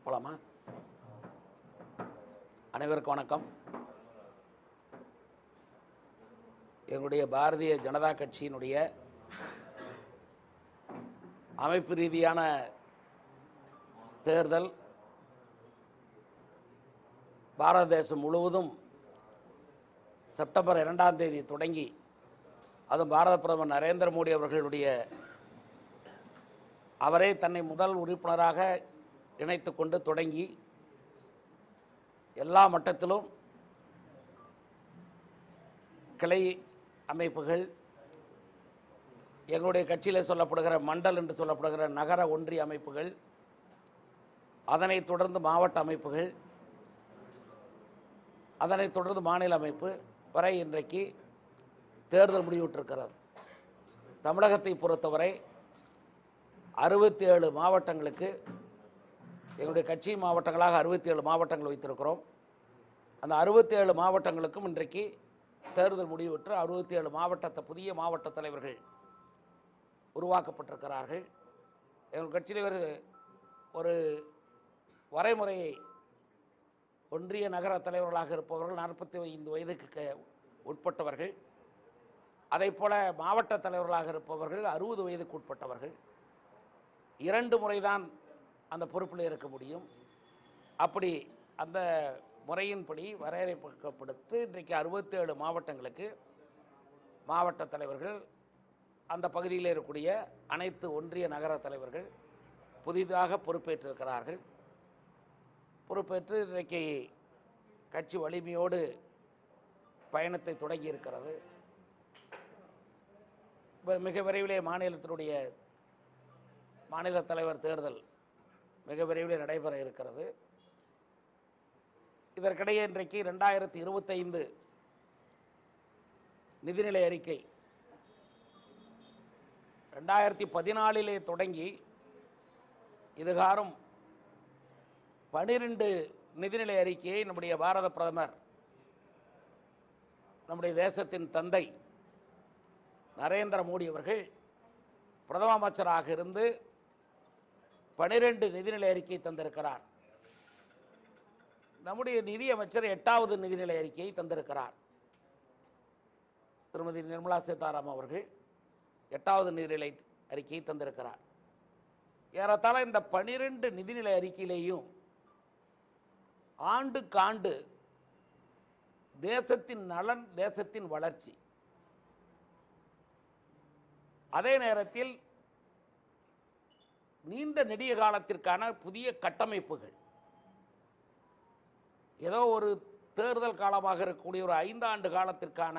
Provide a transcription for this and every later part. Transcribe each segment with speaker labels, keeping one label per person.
Speaker 1: போலாமா? அனைவருக்கும் வணக்கம். எங்களுடைய பாரதிய ஜனதா கட்சியினுடைய அமைப்பு ரீதியான தேர்தல் பாரத தேசம் முழுவதும் செப்டம்பர் 2ஆம் தேதி தொடங்கி, அதுவும் பாரத பிரதமர் நரேந்திர மோடி அவரே தன்னை முதல் உறுப்பினராக இணைத்து கொண்டு தொடங்கி எல்லா மட்டத்திலும் கிளை அமைப்புகள், எங்களுடைய கட்சியில் சொல்லப்படுகிற மண்டல் என்று சொல்லப்படுகிற நகர ஒன்றிய அமைப்புகள், அதனைத் தொடர்ந்து மாவட்ட அமைப்புகள், அதனைத் தொடர்ந்து மாநில அமைப்பு வரை இன்றைக்கு தேர்தல் முடிவுற்றிருக்கிறது. தமிழகத்தை பொறுத்தவரை 67 மாவட்டங்களுக்கு, எங்களுடைய கட்சி மாவட்டங்களாக 67 மாவட்டங்கள் வைத்திருக்கிறோம். அந்த 67 மாவட்டங்களுக்கும் இன்றைக்கு தேர்தல் முடிவுற்று 67 மாவட்டத்தை புதிய மாவட்ட தலைவர்கள் உருவாக்கப்பட்டிருக்கிறார்கள். எங்கள் கட்சியில் ஒரு வரைமுறையை, ஒன்றிய நகர தலைவர்களாக இருப்பவர்கள் 45 வயதுக்கு உட்பட்டவர்கள், அதே போல மாவட்ட தலைவர்களாக இருப்பவர்கள் 60 வயதுக்கு உட்பட்டவர்கள் 2 முறைதான் அந்த பொறுப்பில் இருக்க முடியும். அப்படி அந்த முறையின்படி வரையறைப்படுத்தி இன்றைக்கு 67 மாவட்டங்களுக்கு மாவட்ட தலைவர்கள், அந்த பகுதியில் இருக்கக்கூடிய அனைத்து ஒன்றிய நகர தலைவர்கள் புதிதாக பொறுப்பேற்றிருக்கிறார்கள். பொறுப்பேற்று இன்றைக்கு கட்சி வலிமையோடு பயணத்தை தொடங்கி இருக்கிறது. மிக விரைவிலே மாநில தலைவர் தேர்தல் மிக விரைவில் நடைபெற இருக்கிறது. இதற்கிடையே இன்றைக்கு 2025 நிதிநிலை அறிக்கை 2014 தொடங்கி இதுகாரும் 12 நிதிநிலை அறிக்கையை நம்முடைய பாரத பிரதமர், நம்முடைய தேசத்தின் தந்தை நரேந்திர மோடி அவர்கள் பிரதம அமைச்சராக இருந்து 12 நிதிநிலை அறிக்கை தந்திருக்கிறார். நம்முடைய நிதி அமைச்சர் 8வது நிதிநிலை அறிக்கையை தந்திருக்கிறார். திருமதி நிர்மலா சீதாராமன் அவர்கள் 8வது நிதிநிலை அறிக்கையை தந்திருக்கிறார். ஏறத்தாழ இந்த 12 நிதிநிலை அறிக்கையிலேயும் ஆண்டுக்காண்டு தேசத்தின் நலன், தேசத்தின் வளர்ச்சி, அதே நேரத்தில் நீண்ட நெடிய காலத்திற்கான புதிய கட்டமைப்புகள், ஏதோ ஒரு தேர்தல் காலமாக இருக்கக்கூடிய ஒரு 5 ஆண்டு காலத்திற்கான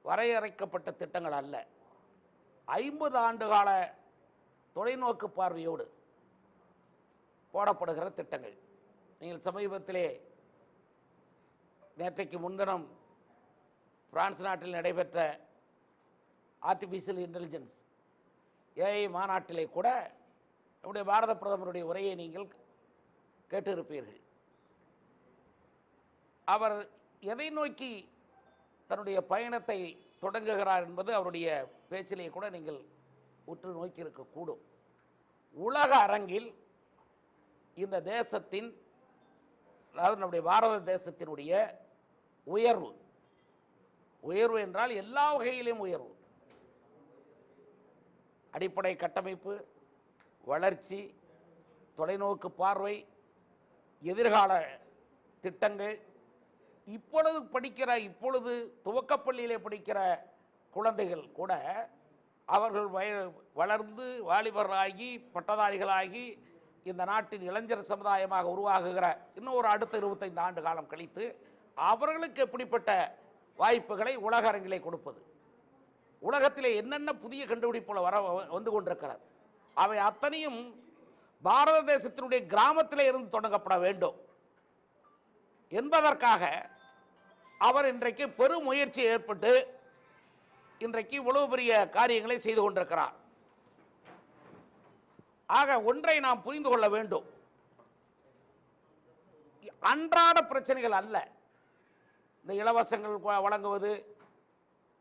Speaker 1: வரையறைக்கப்பட்ட திட்டங்கள் அல்ல, 50 ஆண்டு கால தொலைநோக்கு பார்வையோடு போடப்படுகிற திட்டங்கள். நீங்கள் சமீபத்திலே நேற்றைக்கு முன்தினம் பிரான்ஸ் நாட்டில் நடைபெற்ற ஆர்டிஃபிஷியல் இன்டெலிஜென்ஸ் ஏஐ மாநாட்டிலே கூட நம்முடைய பாரத பிரதமருடைய உரையை நீங்கள் கேட்டிருப்பீர்கள். அவர் எதை நோக்கி தன்னுடைய பயணத்தை தொடங்குகிறார் என்பது அவருடைய பேச்சிலே கூட நீங்கள் உற்று நோக்கி இருக்கக்கூடும். உலக அரங்கில் இந்த தேசத்தின், அதாவது நம்முடைய பாரத தேசத்தினுடைய உயர்வு என்றால் எல்லா வகையிலும் உயர்வு, அடிப்படை கட்டமைப்பு, வளர்ச்சி, தொலைநோக்கு பார்வை, எதிர்கால திட்டங்கள், இப்பொழுது துவக்கப்பள்ளியிலே படிக்கிற குழந்தைகள் கூட அவர்கள் வளர்ந்து வாலிபர்களாகி பட்டதாரிகளாகி இந்த நாட்டின் இளைஞர் சமுதாயமாக உருவாகுகிற இன்னும் ஒரு அடுத்த 25 ஆண்டு காலம் கழித்து அவர்களுக்கு எப்படிப்பட்ட வாய்ப்புகளை உலக அரங்கிலே கொடுப்பது, உலகத்திலே என்னென்ன புதிய கண்டுபிடிப்புகள் வந்து கொண்டிருக்கிறது, அவை அத்தனையும் பாரத தேசத்தினுடைய கிராமத்திலே இருந்து தொடங்கப்பட வேண்டும் என்பதற்காக அவர் இன்றைக்கு பெரும் முயற்சி ஏற்பட்டு இன்றைக்கு இவ்வளவு பெரிய காரியங்களை செய்து கொண்டிருக்கிறார். ஆக ஒன்றை நாம் புரிந்து கொள்ள வேண்டும், அன்றாட பிரச்சனைகள் அல்ல இந்த இலவசங்கள் வழங்குவது,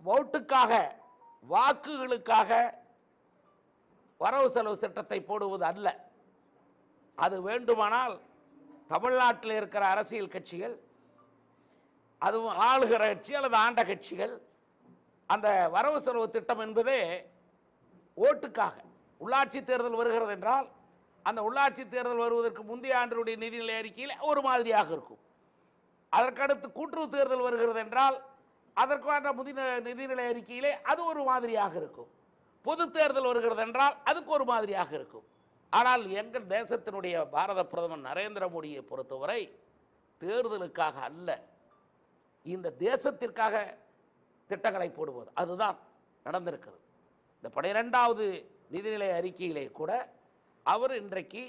Speaker 1: ஓட்டுக்காக வாக்குகளுக்காக வரவு செலவு திட்டத்தை போடுவது அல்ல. அது வேண்டுமானால் தமிழ்நாட்டில் இருக்கிற அரசியல் கட்சிகள், அதுவும் ஆளுகிற கட்சி அல்லது ஆண்ட கட்சிகள், அந்த வரவு செலவு திட்டம் என்பதே ஓட்டுக்காக. உள்ளாட்சி தேர்தல் வருகிறது என்றால் அந்த உள்ளாட்சி தேர்தல் வருவதற்கு முந்தைய ஆண்டுடைய நிதிநிலை அறிக்கையில் ஒரு மாதிரியாக இருக்கும். அதற்கடுத்து கூட்டுறவு தேர்தல் வருகிறது என்றால் அதற்கான நிதிநிலை அறிக்கையிலே அது ஒரு மாதிரியாக இருக்கும். பொது தேர்தல் வருகிறது என்றால் அதுக்கு ஒரு மாதிரியாக இருக்கும். ஆனால் எங்கள் தேசத்தினுடைய பாரத பிரதமர் நரேந்திர மோடியை பொறுத்தவரை தேர்தலுக்காக அல்ல, இந்த தேசத்திற்காக திட்டங்களை போடுவது, அதுதான் நடந்திருக்கிறது. இந்த 12வது நிதிநிலை அறிக்கையிலே கூட அவர் இன்றைக்கு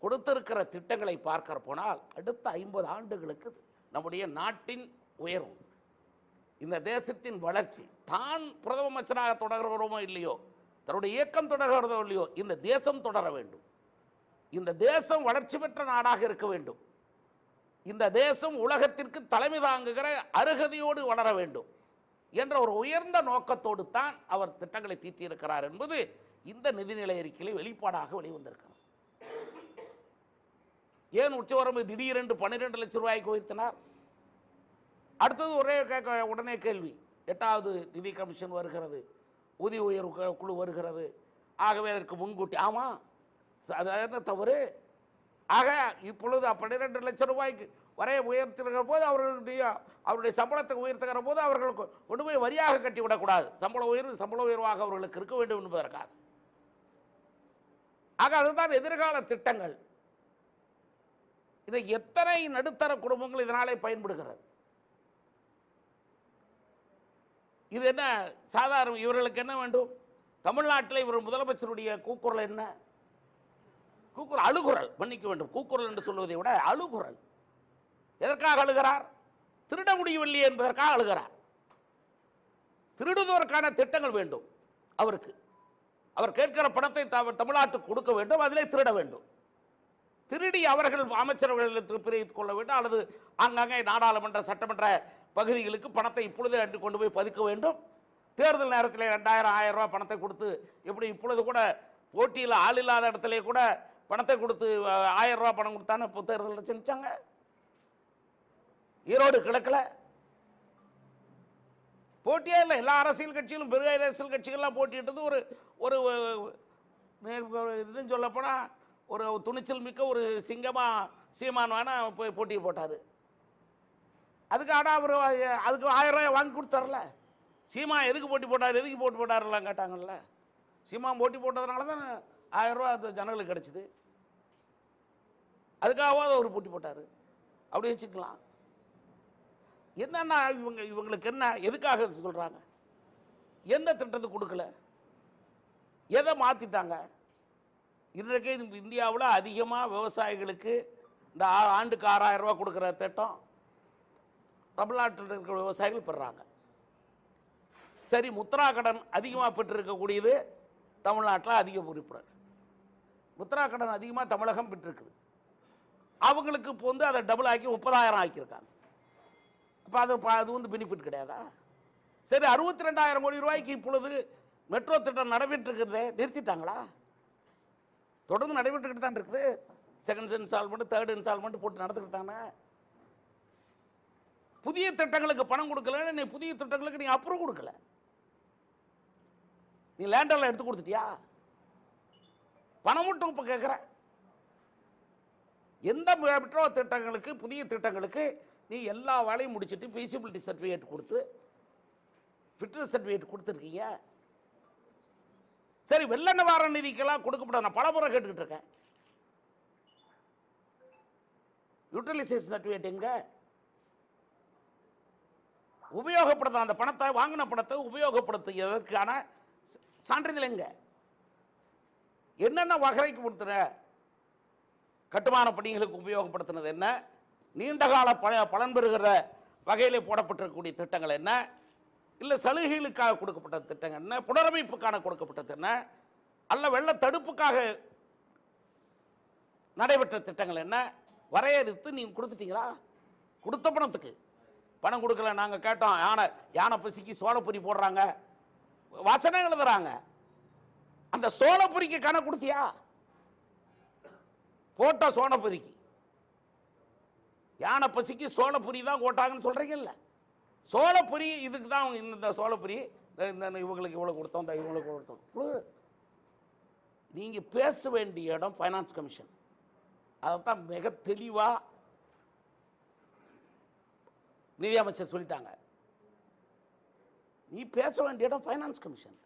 Speaker 1: கொடுத்திருக்கிற திட்டங்களை பார்க்க போனால் அடுத்த 50 ஆண்டுகளுக்கு நம்முடைய நாட்டின் உயர்வு, இந்த தேசத்தின் வளர்ச்சி, தான் பிரதம அமைச்சராக தொடர்கிறோமோ இல்லையோ, தன்னுடைய இயக்கம் தொடர்கிறதோ இல்லையோ, இந்த தேசம் தொடர வேண்டும், இந்த தேசம் வளர்ச்சி பெற்ற நாடாக இருக்க வேண்டும், இந்த தேசம் உலகத்திற்கு தலைமை தாங்குகிற அருகதையோடு வளர வேண்டும் என்ற ஒரு உயர்ந்த நோக்கத்தோடு தான் அவர் திட்டங்களை தீட்டியிருக்கிறார் என்பது இந்த நிதிநிலை அறிக்கையில் வெளிப்பாடாக வெளிவந்திருக்கிறது. ஏன் உச்சவரம்பு திடீரென்று 12 லட்சம் ரூபாய்க்கு உயர்த்தினார்? அடுத்தது உடனே கேள்வி, 8வது நிதி கமிஷன் வருகிறது, ஊதிய உயர்வு குழு வருகிறது, ஆகவே அதற்கு முன்கூட்டி, ஆமாம் அது என்ன தவறு? ஆக இப்பொழுது 12 லட்சம் ரூபாய்க்கு வரைய உயர்த்துகிற போது அவருடைய சம்பளத்தை உயர்த்துகிற போது அவர்களுக்கு கொண்டு போய் வரியாக கட்டிவிடக்கூடாது, சம்பள உயர்வாக அவர்களுக்கு இருக்க வேண்டும் என்பதற்காக. ஆக அதுதான் எதிர்கால திட்டங்கள். இதை எத்தனை நடுத்தர குடும்பங்கள் இதனாலே பயன்படுகிறது? இது என்ன சாதாரண, இவர்களுக்கு என்ன வேண்டும்? தமிழ்நாட்டில் இவர் முதலமைச்சருடைய கூக்குரல் என்ன? கூக்குரல், அழுகுரல், மன்னிக்க வேண்டும், கூக்குரல் என்று சொல்வதை விட அழுகுரல். எதற்காக அழுகிறார்? திருட முடியவில்லை என்பதற்காக அழுகிறார். திருடுவதற்கான திட்டங்கள் வேண்டும் அவருக்கு. அவர் கேட்கிற பணத்தை தமிழ்நாட்டுக்கு கொடுக்க வேண்டும், அதிலே திருட வேண்டும். திருடி அவர்கள் அமைச்சர்கள் பிரித்துக் கொள்ள வேண்டும், அல்லது அங்கங்கே நாடாளுமன்ற சட்டமன்ற பகுதிகளுக்கு பணத்தை இப்பொழுதே கொண்டு போய் பதுக்க வேண்டும். தேர்தல் நேரத்தில் 2000 1000 ரூபாய் பணத்தை கொடுத்து, எப்படி இப்பொழுது கூட போட்டியில் ஆள் இல்லாத இடத்துல கூட பணத்தை கொடுத்து 1000 ரூபாய் பணம் கொடுத்தானே இப்போ தேர்தலில் செஞ்சாங்க. ஈரோடு கிழக்கில் போட்டியே இல்லை, எல்லா அரசியல் கட்சிகளும் பெரிய அரசியல் கட்சிகள்லாம் போட்டியிட்டது ஒரு ஒரு இதுன்னு சொல்லப்போனால் ஒரு துணிச்சல் மிக்க ஒரு சிங்கமா சீமான் வேணா போய் போட்டியை போட்டார். அதுக்கு ஆனால் அவர் அதுக்கு 1000 ரூபாய் வாங்கி கொடுத்தார்ல. சீமா எதுக்கு போட்டி போட்டார், எதுக்கு போட்டி போட்டார்லாம் கேட்டாங்கல்ல. சீமா போட்டி போட்டதுனால தான் 1000 ரூபா அது ஜனங்களுக்கு கிடச்சிது. அதுக்காகவாது அவர் போட்டி போட்டார், அப்படி வச்சுக்கலாம். என்னன்னா இவங்களுக்கு என்ன, எதுக்காக சொல்கிறாங்க? எந்த திட்டத்தை கொடுக்கல, எதை மாற்றிட்டாங்க? இன்றைக்கு இந்தியாவில் அதிகமாக விவசாயிகளுக்கு இந்த ஆண்டுக்கு 6000 ரூபா கொடுக்குற திட்டம் தமிழ்நாட்டில் இருக்கிற விவசாயிகள் பெறுறாங்க. சரி, முத்ரா கடன் அதிகமாக பெற்றிருக்கக்கூடியது தமிழ்நாட்டில் அதிக உறுப்பினர். முத்ரா கடன் அதிகமாக தமிழகம் பெற்றிருக்குது. அவங்களுக்கு இப்போ அதை டபுள் ஆக்கி 30,000 ஆக்கியிருக்காங்க. அப்போ அது பெனிஃபிட் கிடையாதா? சரி, 62,000 கோடி ரூபாய்க்கு இப்பொழுது மெட்ரோ திட்டம் நடைபெற்றிருக்கிறதே, நிறுத்திட்டாங்களா? தொடர்ந்து நடைபெற்றுக்கிட்டு தான் இருக்குது. செகண்ட் இன்ஸ்டால்மெண்ட், தேர்ட் இன்ஸ்டால்மெண்ட் போட்டு நடந்துக்கிட்டு தானே. புதிய திட்டங்களுக்கு பணம் கொடுக்கல, நீ புதிய திட்டங்களுக்கு நீ அப்ரூவ் கொடுக்கல. நீ லேண்டர்ல எடுத்து கொடுத்துட்டியா? பணம் மட்டும் இப்போ கேட்குற. எந்த மெட்ரோ திட்டங்களுக்கு, புதிய திட்டங்களுக்கு நீ எல்லா வேலையும் முடிச்சுட்டு ஃபீசிபிலிட்டி சர்டிஃபிகேட் கொடுத்து ஃபிட்னஸ் சர்டிஃபிகேட் கொடுத்துருக்கீங்க. சரி, வெள்ள நிவாரண நிதிக்கெல்லாம் கொடுக்கப்பட நான் பல முறை கேட்டுக்கிட்டு இருக்கேன். யூட்டிலைசேஷன் சர்டிஃபிகேட் எங்க? உபயோகப்படுத்த அந்த பணத்தை, வாங்கின பணத்தை உபயோகப்படுத்துவதற்கான சான்றிதழ் எங்க? என்னென்ன வகைக்கு கொடுத்துற? கட்டுமான பணிகளுக்கு உபயோகப்படுத்தினது என்ன? நீண்டகால பலன் பெறுகிற வகையில் போடப்பட்டிருக்கக்கூடிய திட்டங்கள் என்ன? இல்லை சலுகைகளுக்காக கொடுக்கப்பட்ட திட்டங்கள் என்ன? புனரமைப்புக்கான கொடுக்கப்பட்டது என்ன? அல்ல வெள்ள தடுப்புக்காக நடைபெற்ற திட்டங்கள் என்ன? வரையறுத்து நீங்கள் கொடுத்துட்டீங்களா? கொடுத்த பணத்துக்கு பணம் கொடுக்கல. நாங்கள் கேட்டோம், யானை பசிக்கு சோளப்பொரி போடுறாங்க, வசனம் எழுதுறாங்க. அந்த சோளப்பொரிக்கு கணக்கு கொடுத்தியா? போட்ட சோனபுரிக்கு, யானை பசிக்கு சோளபுரி தான் போட்டாங்கன்னு சொல்கிறீங்கல்ல. சோளபுரி இதுக்கு தான் இந்த சோளபுரி இந்த இவங்களுக்கு இவ்வளோ கொடுத்தோம், இந்த இவங்களுக்கு கொடுத்தோம். நீங்கள் பேச வேண்டிய இடம் ஃபைனான்ஸ் கமிஷன். அதைத்தான் மிக தெளிவாக நிதியமைச்சர் சொல்லிட்டாங்க. நீ பேச வேண்டிய இடம் ஃபைனான்ஸ் கமிஷன்.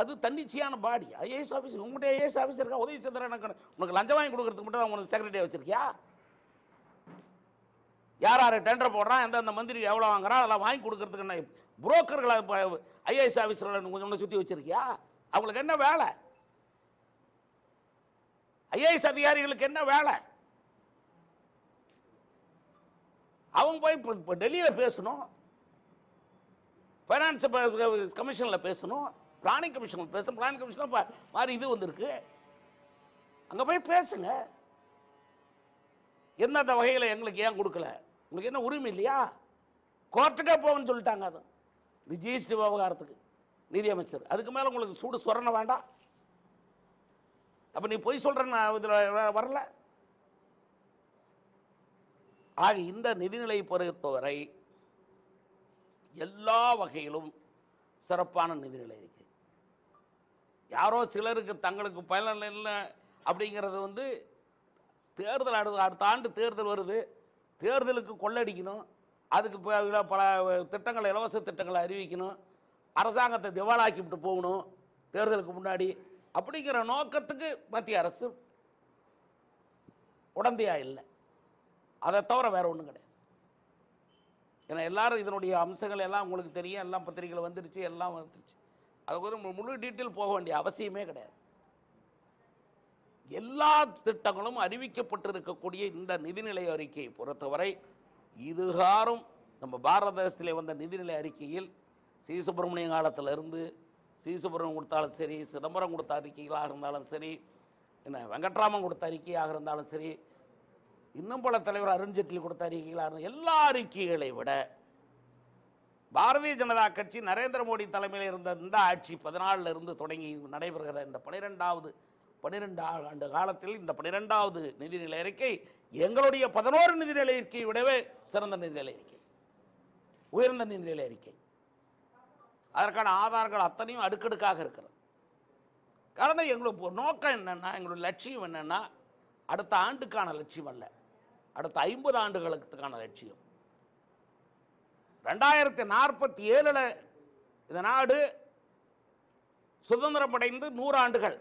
Speaker 1: அது தன்னிச்சையான பாடி. ஐஏஎஸ் ஆஃபீஸர், உங்கள்கிட்ட ஐஏஎஸ் ஆஃபீஸர் இருக்கா, உதவி சந்திரன் உனக்கு லஞ்சம் வாங்கி கொடுக்கறதுக்கு மட்டும் தான் உனக்கு செக்ரட்டரியாக வச்சிருக்கியா? யார் யார் டெண்டர் போடுறான், எந்தெந்த மந்திரி எவ்வளோ வாங்குறான், அதெல்லாம் வாங்கி கொடுக்கறதுக்கு புரோக்கர்களை ஐஏஎஸ் ஆஃபீஸர்களை கொஞ்சம் சுற்றி வச்சிருக்கியா? அவங்களுக்கு என்ன வேலை? ஐஏஎஸ் அதிகாரிகளுக்கு என்ன வேலை? அவங்க போய் இப்போ டெல்லியில் பேசணும், ஃபைனான்ஸ் கமிஷனில் பேசணும், பிளானிங் கமிஷன் பேசணும். பிளானிங் கமிஷன் தான் மாதிரி இது வந்திருக்கு, அங்கே போய் பேசுங்க. எந்தெந்த வகையில் எங்களுக்கு ஏன் கொடுக்கல, உங்களுக்கு என்ன உரிமை இல்லையா? கோர்ட்டுக்கே போகணும்னு சொல்லிட்டாங்க. அது ஜிஎஸ்டி விவகாரத்துக்கு நிதியமைச்சர். அதுக்கு மேலே உங்களுக்கு சூடு சொரண வேண்டாம். அப்போ நீ பொய் சொல்கிறேன்னு இதில் வரல. ஆக இந்த நிதிநிலை பொறுத்தவரை எல்லா வகையிலும் சிறப்பான நிதிநிலை இருக்கு. யாரோ சிலருக்கு தங்களுக்கு பயன் இல்லை அப்படிங்கிறது தேர்தல் அடுத்த ஆண்டு தேர்தல் வருது, தேர்தலுக்கு கொள்ளடிக்கணும், அதுக்கு பல திட்டங்களை, இலவச திட்டங்களை அறிவிக்கணும், அரசாங்கத்தை திவாலாக்கிவிட்டு போகணும் தேர்தலுக்கு முன்னாடி அப்படிங்கிற நோக்கத்துக்கு மத்திய அரசு உடந்தையா இல்லை. அதை தவிர வேற ஒன்றும் கிடையாது. ஏன்னா எல்லாரும் இதனுடைய அம்சங்கள் எல்லாம் உங்களுக்கு தெரியும், எல்லாம் பத்திரிகைகள் வந்துருச்சு, எல்லாம் வந்துருச்சு. அதுக்கு ஒரு முழு டீட்டெயில் போக வேண்டிய அவசியமே கிடையாது. எல்லா திட்டங்களும் அறிவிக்கப்பட்டிருக்கக்கூடிய இந்த நிதிநிலை அறிக்கையை பொறுத்தவரை இதுகாரும் நம்ம பாரத தேசத்திலே வந்த நிதிநிலை அறிக்கையில் சி சுப்பிரமணியம் காலத்திலிருந்து சி சுப்பிரமணியம் கொடுத்தாலும் சரி, சிதம்பரம் கொடுத்த அறிக்கைகளாக இருந்தாலும் சரி, என்ன வெங்கட்ராமன் கொடுத்த அறிக்கையாக இருந்தாலும் சரி, இன்னும் பல தலைவர் அருண்ஜேட்லி கொடுத்த அறிக்கைகளாக இருந்தால் எல்லா அறிக்கைகளை விட பாரதிய ஜனதா கட்சி நரேந்திர மோடி தலைமையில் இருந்த இந்த ஆட்சி 14 இருந்து தொடங்கி நடைபெறுகிற இந்த 12 ஆண்டு காலத்தில் இந்த 12வது நிதிநிலை அறிக்கை எங்களுடைய 11 நிதிநிலை அறிக்கையை விடவே சிறந்த நிதிநிலை அறிக்கை, உயர்ந்த நிதிநிலை அறிக்கை. அதற்கான ஆதாரங்கள் அத்தனையும் அடுக்கடுக்காக இருக்கிறது. காரணம் எங்களுக்கு நோக்கம் என்னன்னா, எங்களுடைய லட்சியம் என்னன்னா, அடுத்த ஆண்டுக்கான லட்சியம் அல்ல, அடுத்த 50 ஆண்டுகளுக்கான லட்சியம். 2047 இந்த நாடு சுதந்திரம் அடைந்து 100 ஆண்டுகள்,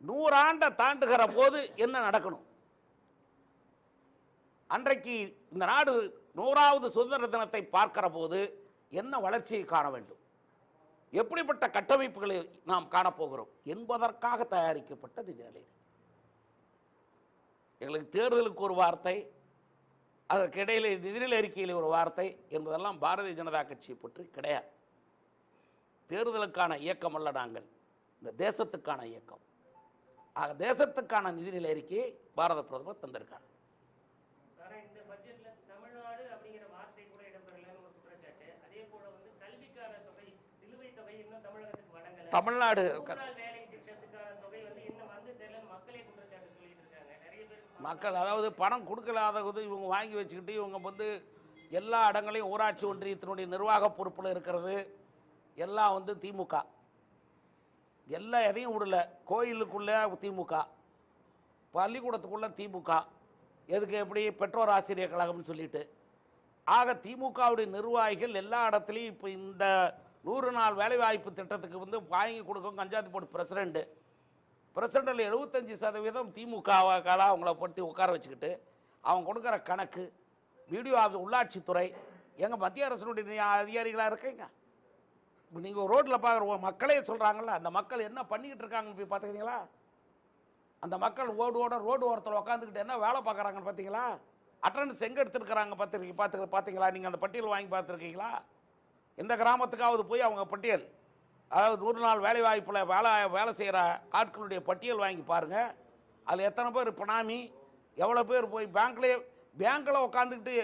Speaker 1: 100 ஆண்டை தாண்டுகிற போது என்ன நடக்கணும்? அன்றைக்கு இந்த நாடு 100வது சுதந்திர தினத்தை பார்க்கிற போது என்ன வளர்ச்சியை காண வேண்டும், எப்படிப்பட்ட கட்டமைப்புகளை நாம் காணப்போகிறோம் என்பதற்காக தயாரிக்கப்பட்ட நிதிநிலை. எங்களுக்கு தேர்தலுக்கு ஒரு வார்த்தை, அதற்கு இடையிலே நிதிநிலை அறிக்கையில் ஒரு வார்த்தை என்பதெல்லாம் பாரதிய ஜனதா கட்சியை பற்றி கிடையாது. தேர்தலுக்கான இயக்கம் அல்ல நாங்கள், இந்த தேசத்துக்கான இயக்கம். ஆக தேசத்துக்கான நிதிநிலை அறிக்கையை பாரத பிரதமர் தந்திருக்கார். தமிழ்நாடு மக்கள் அதாவது பணம் கொடுக்கலாதது இவங்க வாங்கி வச்சுக்கிட்டு இவங்க எல்லா இடங்களையும் ஊராட்சி ஒன்றியத்தினுடைய நிர்வாக பொறுப்பில் இருக்கிறது எல்லாம் திமுக. எல்லாம் எதையும் விடல. கோயிலுக்குள்ளே திமுக, பள்ளிக்கூடத்துக்குள்ளே திமுக, எதுக்கு எப்படி பெற்றோர் ஆசிரியர் கழகம்னு சொல்லிட்டு. ஆக திமுகவுடைய நிர்வாகிகள் எல்லா இடத்துலையும் இப்போ இந்த 100 நாள் வேலைவாய்ப்பு திட்டத்துக்கு வாங்கி கொடுக்கும் பஞ்சாயத்து போர்டு பிரசிடெண்ட்டில் 75% திமுகவாக்கால் அவங்கள பற்றி உட்கார வச்சுக்கிட்டு அவங்க கொடுக்குற கணக்கு வீடியோ உள்ளாட்சித்துறை எங்கள் மத்திய அரசினுடைய அதிகாரிகளாக இருக்கீங்க. இப்போ நீங்கள் ரோட்டில் பார்க்குற மக்களே சொல்கிறாங்கல்ல, அந்த மக்கள் என்ன பண்ணிக்கிட்டு இருக்காங்கன்னு போய் பார்த்துக்கிறீங்களா? அந்த மக்கள் ரோடு ஓரத்தில் உட்காந்துக்கிட்டு என்ன வேலை பார்க்குறாங்கன்னு பார்த்தீங்களா? அட்டண்டன்ஸ் எங்கே எடுத்துருக்குறாங்க பார்த்தீங்களா? நீங்கள் அந்த பட்டியல் வாங்கி பார்த்துருக்கீங்களா? எந்த கிராமத்துக்காவது போய் அவங்க பட்டியல், அதாவது 100 நாள் வேலைவாய்ப்பில் வேலை செய்கிற ஆட்களுடைய பட்டியல் வாங்கி பாருங்கள். அதில் எத்தனை பேர் பினாமி, எவ்வளோ பேர் போய் பேங்க்கில் உட்காந்துக்கிட்டு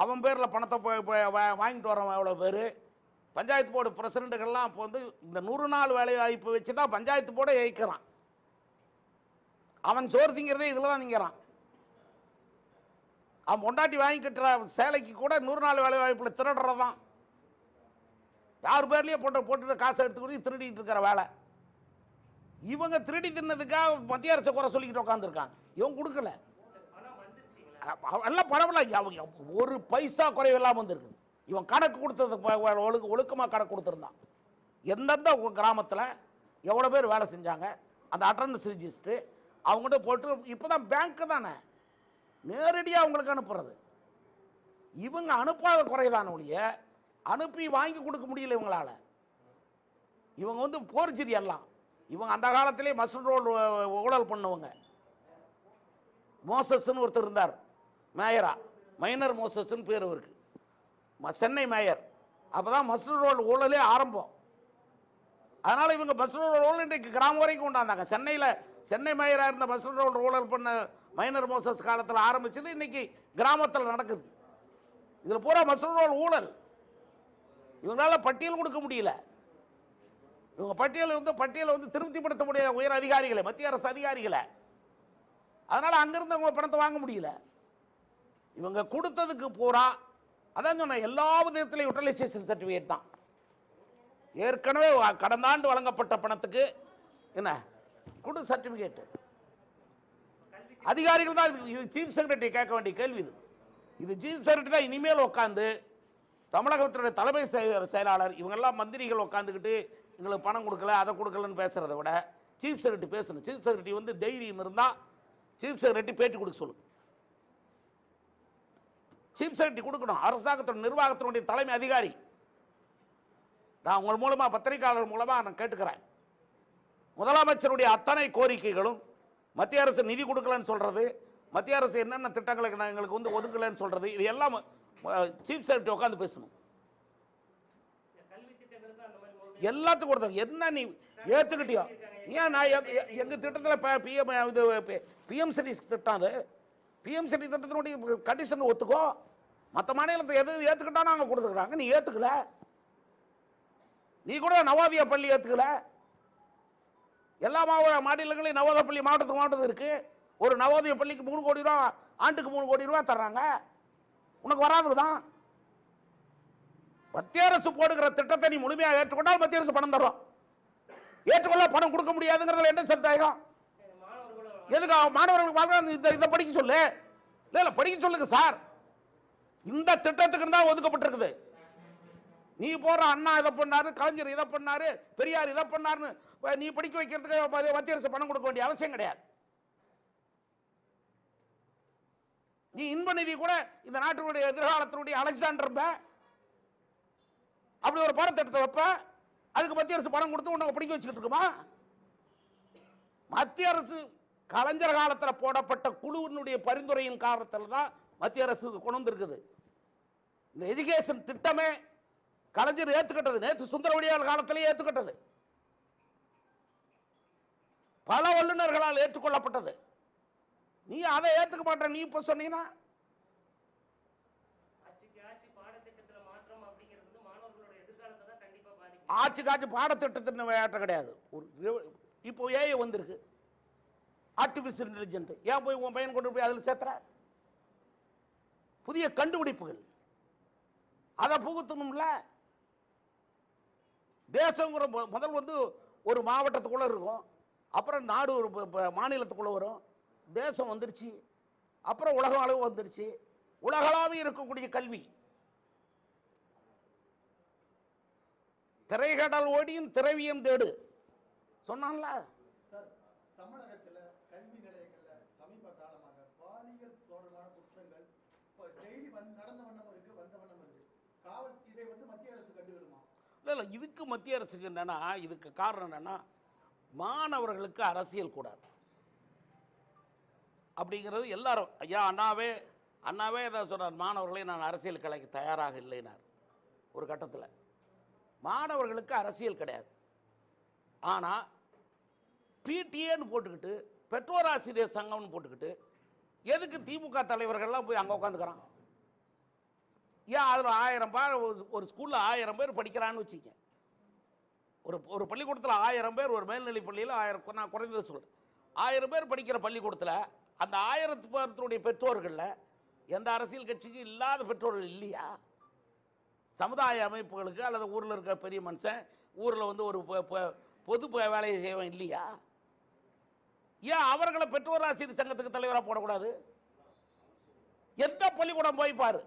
Speaker 1: அவன் பேரில் பணத்தை வாங்கிட்டு வரவன் எவ்வளோ பேர். பஞ்சாயத்து போர்டு பிரசிடெண்ட்டுகள்லாம் இப்போ இந்த 100 நாள் வேலைவாய்ப்பு வச்சு தான் பஞ்சாயத்து போர்டை இயக்கிறான். அவன் சோறு திங்கிறதே இதில் தான் திங்கிறான். அவன் பொண்டாட்டி வாங்கி கட்டுற சேலைக்கு கூட 100 நாள் வேலை வாய்ப்பில் திருடுறது தான். யார் பேர்லேயே போட்டு காசை எடுத்து கொடுத்து திருடிட்டு இருக்கிற வேலை. இவங்க திருடி தின்னதுக்காக மத்திய அரசை குறை சொல்லிக்கிட்டு உட்காந்துருக்காங்க. இவங்க கொடுக்கல, எல்லாம் பரவாயில்ல. ஒரு பைசா குறைவில்லாமல் வந்துருக்குது. இவன் கணக்கு கொடுத்தது ஒழுக்கமாக கணக்கு கொடுத்துருந்தான். எந்தெந்த கிராமத்தில் எவ்வளோ பேர் வேலை செஞ்சாங்க, அந்த அட்டண்டன்ஸ் ரிஜிஸ்ட்ரு அவங்ககிட்ட போட்டு. இப்போ தான் பேங்க்கு தானே நேரடியாக அவங்களுக்கு அனுப்புறது. இவங்க அனுப்பாத குறைதான ஒழிய அனுப்பி வாங்கி கொடுக்க முடியல இவங்களால. இவங்க வந்து போர்ஜரி எல்லாம். இவங்க அந்த காலத்திலே மஸ்டர் ரோல் ஊழல் பண்ணுவங்க. மோசஸ்ன்னு ஒருத்தர் இருந்தார் மேயரா, மைனர் மோசஸ்ன்னு பேர் இருக்கு, சென்னை மேயர். அப்போ தான் மஸ்டர் ரோல் ஊழலே ஆரம்பம். அதனால் இவங்க மஸ்டர் ரோல் ஊழல் இன்றைக்கு கிராமம் வரைக்கும் கொண்டாந்தாங்க. சென்னை மேயராக இருந்த மஸ்டர் ரோல் ஊழல் பண்ண மைனர் மோசஸ் காலத்தில் ஆரம்பிச்சது இன்னைக்கு கிராமத்தில் நடக்குது. இதில் பூரா மஸ்டர் ரோல் ஊழல். இவங்களால பட்டியல் கொடுக்க முடியல. இவங்க பட்டியலை வந்து திருப்திப்படுத்த முடியல உயர் அதிகாரிகளை, மத்திய அரசு அதிகாரிகளை. அதனால் அங்கிருந்து அவங்க பணத்தை வாங்க முடியல. இவங்க கொடுத்ததுக்கு பூரா அதான் சொன்ன எல்லா விதத்திலையும் யூட்டிலைசேஷன் சர்டிஃபிகேட் தான். ஏற்கனவே கடந்த ஆண்டு வழங்கப்பட்ட பணத்துக்கு என்ன கொடு சர்டிஃபிகேட். அதிகாரிகள் தான் இது. சீஃப் செக்ரட்டரி கேட்க வேண்டிய கேள்வி இது. சீஃப் செக்ரட்டரி தான் இனிமேல் உட்காந்து தமிழகத்தினுடைய தலைமை செயலாளர் இவங்கெல்லாம் மந்திரிகள் உட்காந்துக்கிட்டு எங்களுக்கு பணம் கொடுக்கல அதை கொடுக்கலன்னு பேசுறதை விட சீஃப் செக்ரட்டரி பேசணும். சீஃப் செக்ரட்டரி வந்து தைரியம் இருந்தால் சீஃப் செக்ரட்டரி பேட்டி கொடுக்க சொல்லு. சீஃப் செக்ரட்டரி கொடுக்கணும். அரசாங்கத்தோட நிர்வாகத்தினுடைய தலைமை அதிகாரி. நான் உங்கள் மூலமாக பத்திரிகையாளர் மூலமாக நான் கேட்டுக்கிறேன். முதலமைச்சருடைய அத்தனை கோரிக்கைகளும் மத்திய அரசு நிதி கொடுக்கலன்னு சொல்றது, மத்திய அரசு என்னென்ன திட்டங்களுக்கு எங்களுக்கு வந்து ஒதுக்கலன்னு சொல்றது, இது எல்லாம் சீஃப் செக்ரட்டரி உட்காந்து பேசணும். எல்லாத்துக்கும் கொடுத்தாங்க. என்ன நீ ஏற்றுக்கிட்டியோ? ஏன் நான் எங்கள் திட்டத்தில் பிஎம்சிடி திட்டம், அது பிஎம்சிடி திட்டத்தினுடைய கண்டிஷன் ஒத்துக்கோ. மற்ற மாநிலத்தை எது ஏற்றுக்கிட்டா நாங்கள் கொடுத்துக்கிறாங்க, நீ ஏற்றுக்கல. நீ கூட நவோதயா பள்ளி ஏற்றுக்கல. எல்லா மாநிலங்களையும் நவோதயா பள்ளி மாவட்டத்துக்கு இருக்கு. ஒரு நவோதய பள்ளிக்கு 3 கோடி ரூபா, ஆண்டுக்கு 3 கோடி ரூபா தர்றாங்க. உனக்கு வராதுதான். மத்திய அரசு போடுகிற திட்டத்தை நீ முழுமையாக ஏற்றுக்கொண்டால் மத்திய அரசு பணம் தரும். ஏற்றுக்கொள்ள பணம் கொடுக்க முடியாதுங்கிறதுல என்ன சந்தேகம்? எதுக்கு மாணவர்களுக்கு இதை படிக்க சொல்லு? இல்ல படிக்க சொல்லுங்க சார். இந்த திட்டத்துக்கு தான் ஒதுக்கப்பட்டிருக்குது. நீ போற அண்ணா இதை பண்ணாரு, கலைஞர் இதை பண்ணாரு, பெரியார் இதை பண்ணாருன்னு நீ படிக்க வைக்கிறதுக்கு மத்திய அரசு பணம் கொடுக்க வேண்டிய அவசியம் கிடையாது. நீ இன்ப நிதி கூட இந்த நாட்டினுடைய எதிர்காலத்தினுடைய அலெக்சாண்டர் அப்படி ஒரு பாடத்திட்டத்தை வைப்ப, அதுக்கு மத்திய அரசு பணம் கொடுத்து உன்னை படிக்க வச்சுக்கிட்டு இருக்குமா? மத்திய அரசு கலைஞர் காலத்தில் போடப்பட்ட குழுவினுடைய பரிந்துரையின் காரணத்தில் தான் மத்திய அரசு கொண்டு வந்திருக்குது. இந்த எஜுகேஷன் திட்டமே கலைஞர் ஏற்றுக்கிட்டது. நேற்று சுந்தரவடியார் காலத்திலேயே ஏற்றுக்கிட்டது. பல வல்லுநர்களால் ஏற்றுக்கொள்ளப்பட்டது. நீ அதை ஏற்றுக்க மாட்ட. நீ இப்ப சொன்னீங்கன்னா ஆட்சி பாடத்திட்டத்தின் ஏற்ற கிடையாது. இப்போ ஏஐ வந்திருக்கு, ஆர்டிபிஷியல் இன்டெலிஜென்ட். ஏன் போய் உன் பையன் கொண்டு போய் அதில் சேர்த்துற? புதிய கண்டுபிடிப்புகள் அதை புகுத்தணும்ல. தேசங்கிற முதல் வந்து ஒரு மாவட்டத்துக்குள்ள இருக்கும், அப்புறம் நாடு ஒரு மாநிலத்துக்குள்ள வரும், தேசம் வந்துருச்சு, அப்புறம் உலக அளவு வந்துருச்சு. உலகளாவே இருக்கக்கூடிய கல்வி. திரைகடல் ஓடியும் திரவியம் தேடு சொன்னான்ல.
Speaker 2: தமிழகத்தில் கல்வி நிலையங்கள்ல சமீப காலமாக பாலியல் தொடர்பான குற்றங்கள் டெய்லி நடந்த வண்ணம் இருக்கு, வந்த வண்ணம் இருக்கு. காவல் இதை வந்து மத்திய அரசு கண்டுவிடுமா?
Speaker 1: இல்லை இதுக்கு மத்திய அரசுக்கு என்னன்னா, இதுக்கு காரணம் என்னன்னா, மாணவர்களுக்கு அரசியல் கூடாது அப்படிங்கிறது எல்லாரும். ஐயா அண்ணாவே இதை சொன்னார், மாணவர்களை நான் அரசியல் கலைக்கு தயாராக இல்லைனார் ஒரு கட்டத்தில். மாணவர்களுக்கு அரசியல் கிடையாது. ஆனால் பிடிஏன்னு போட்டுக்கிட்டு, பெற்றோர் ஆசிரியர் சங்கம்னு போட்டுக்கிட்டு, எதுக்கு திமுக தலைவர்கள்லாம் போய் அங்கே உட்காந்துக்கிறான்? ஏன் அதில் 1000 பேர் ஒரு ஸ்கூலில் 1000 பேர் படிக்கிறான்னு வச்சுக்க. ஒரு பள்ளிக்கூடத்தில் 1000 பேர், ஒரு மேல்நிலை பள்ளியில் 1000, நான் குறைந்தது சொல்கிறேன், 1000 பேர் படிக்கிற பள்ளிக்கூடத்தில் அந்த 1000 பேருடைய பெற்றோர்களில் எந்த அரசியல் கட்சிக்கும் இல்லாத பெற்றோர்கள் இல்லையா? சமுதாய அமைப்புகளுக்கு அல்லது ஊரில் இருக்கிற பெரிய மனுஷன் ஊரில் வந்து ஒரு பொது வேலையை செய்வன் இல்லையா? ஏன் அவர்களை பெற்றோர் ஆசிரியர் சங்கத்துக்கு தலைவராக போடக்கூடாது? எந்த பள்ளிக்கூடம் போய் பாரு,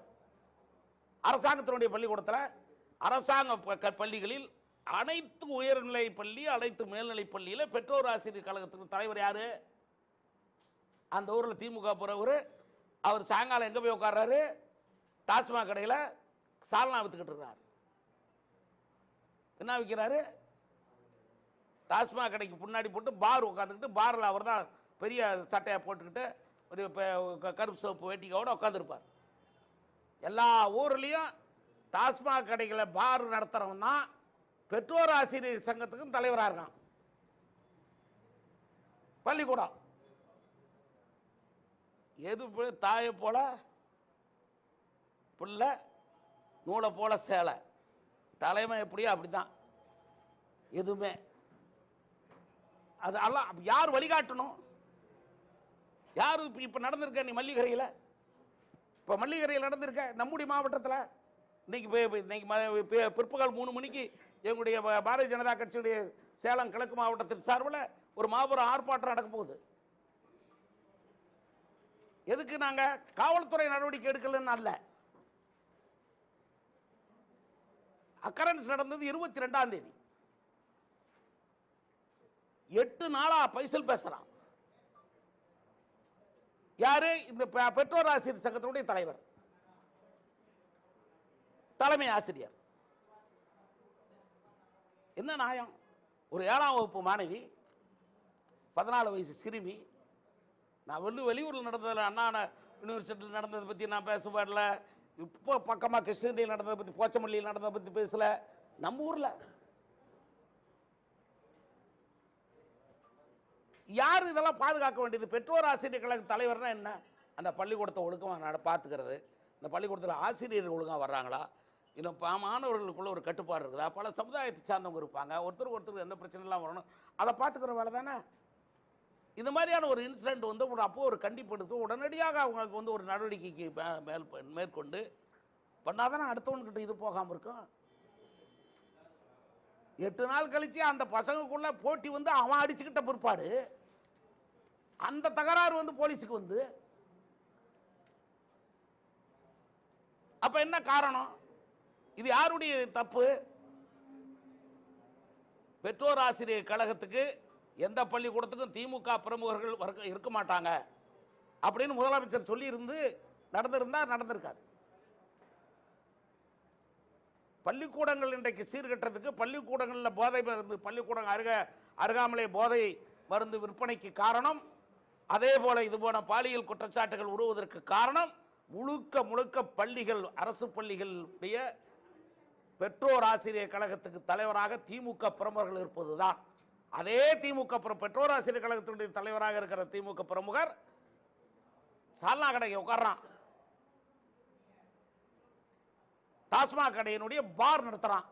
Speaker 1: அரசாங்கத்தினுடைய பள்ளிக்கூடத்தில், அரசாங்க பள்ளிகளில் அனைத்து உயர்நிலை பள்ளி, அனைத்து மேல்நிலை பள்ளியில் பெற்றோர் ஆசிரியர் கழகத்துக்கு தலைவர் யாரு? அந்த ஊரில் திமுக போறவர். அவர் சாயங்காலம் எங்கே போய் உட்கார்றாரு? டாஸ்மாக் கடையில் சால்னா வித்துக்கிட்டு இருக்கிறார். என்ன விற்கிறாரு? டாஸ்மாக் கடைக்கு முன்னாடி போட்டு பார் உட்காந்துக்கிட்டு, பாரில் அவர் தான் பெரிய சட்டையை போட்டுக்கிட்டு ஒரு கருப்பு சோப்பு வேட்டிக்கோட உட்காந்துருப்பார். எல்லா ஊர்லேயும் டாஸ்மாக் கடைகளை பார் நடத்துகிறவன் தான் பெற்றோர் ஆசிரியர் சங்கத்துக்கும் தலைவராக இருக்கான். பள்ளிக்கூடம் எது தாயை போல பிள்ளை, நூலை போல சேலை, தலைமை எப்படியோ அப்படிதான் எதுவுமே. அது எல்லாம் யார் வழிகாட்டணும்? யார் இப்போ நடந்திருக்க? நீ மல்லிகரையில், இப்போ மல்லிகரையில் நடந்திருக்க நம்முடைய மாவட்டத்தில் இன்னைக்கு பிற்பகல் 3 மணிக்கு எங்களுடைய பாரதிய ஜனதா கட்சியுடைய சேலம் கிழக்கு மாவட்டத்தின் சார்பில் ஒரு மாபெரும் ஆர்ப்பாட்டம் நடக்க போகுது. எதுக்கு? நாங்கள் காவல்துறை நடவடிக்கை எடுக்கலன்னு அல்ல. அக்கரன்ஸ் நடந்தது 22ஆம் தேதி. 8 நாளா பைசல் பேசுறான். யாரு? இந்த பெற்றோர் ஆசிரியர் சங்கத்தினுடைய தலைவர், தலைமை ஆசிரியர். என்ன நியாயம்? ஒரு 7ஆம் வகுப்பு மாணவி, 14 வயசு சிறுமி. நான் வெளியூரில் நடந்ததில், அண்ணா யூனிவர்சிட்டியில் நடந்ததை பற்றி நான் பேச பாடல. இப்போ பக்கமாக கிருஷ்ணகிரியில் நடந்ததை பற்றி, போச்சமல்லியில் நடந்ததை பற்றி பேசல. நம்ம ஊரில் யார் இதெல்லாம் பாதுகாக்க வேண்டியது? பெற்றோர் ஆசிரியர் கழக தலைவர்னா என்ன? அந்த பள்ளிக்கூடத்தை ஒழுக்கமாக பார்த்துக்கிறது. இந்த பள்ளிக்கூடத்தில் ஆசிரியர்கள் ஒழுங்காக வர்றாங்களா? இன்னும் மாணவர்களுக்குள்ள ஒரு கட்டுப்பாடு இருக்குதா? பல சமுதாயத்தை சார்ந்தவங்க இருப்பாங்க, ஒருத்தருக்கு எந்த பிரச்சனைலாம் வரணும், அதை பார்த்துக்கிற வேலை தானே. இந்த மாதிரியான ஒரு இன்சிடென்ட் வந்து அப்போ ஒரு கண்டிப்பு எடுத்து உடனடியாக அவங்களுக்கு வந்து ஒரு நடவடிக்கைக்கு மேற்கொண்டு பண்ணாதானே அடுத்தவன்கிட்ட இது போகாமல் இருக்கும். 8 நாள் கழிச்சு அந்த பசங்களுக்குள்ள போட்டி வந்து அவன் அடிச்சுக்கிட்ட பிற்பாடு அந்த தகராறு வந்து போலீஸுக்கு வந்து, அப்ப என்ன காரணம்? இது யாருடைய தப்பு? பெற்றோர் ஆசிரியர் கழகத்துக்கு எந்த பள்ளிக்கூடத்துக்கும் திமுக பிரமுகர்கள் இருக்க மாட்டாங்க அப்படின்னு முதலமைச்சர் சொல்லி இருந்து நடந்திருந்தா நடந்திருக்காது. பள்ளிக்கூடங்கள் இன்றைக்கு சீர்கட்டத்துக்கு, பள்ளிக்கூடங்களில் போதை மருந்து, பள்ளிக்கூடம் அருகாமலே போதை மருந்து விற்பனைக்கு காரணம், அதே போல இது போன பாலியல் குற்றச்சாட்டுகள் உருவதற்கு காரணம் முழுக்க பள்ளிகள், அரசு பள்ளிகளுடைய பெற்றோர் ஆசிரியர் கழகத்துக்கு தலைவராக திமுக பிரமுகர்கள் இருப்பதுதான். அதே திமுக பெற்றோர் ஆசிரியர் கழகத்தினுடைய தலைவராக இருக்கிற திமுக பிரமுகர் சால்னா கடைக்கு உட்கார்றான், டாஸ்மாக் கடையினுடைய பார் நடத்துறான்.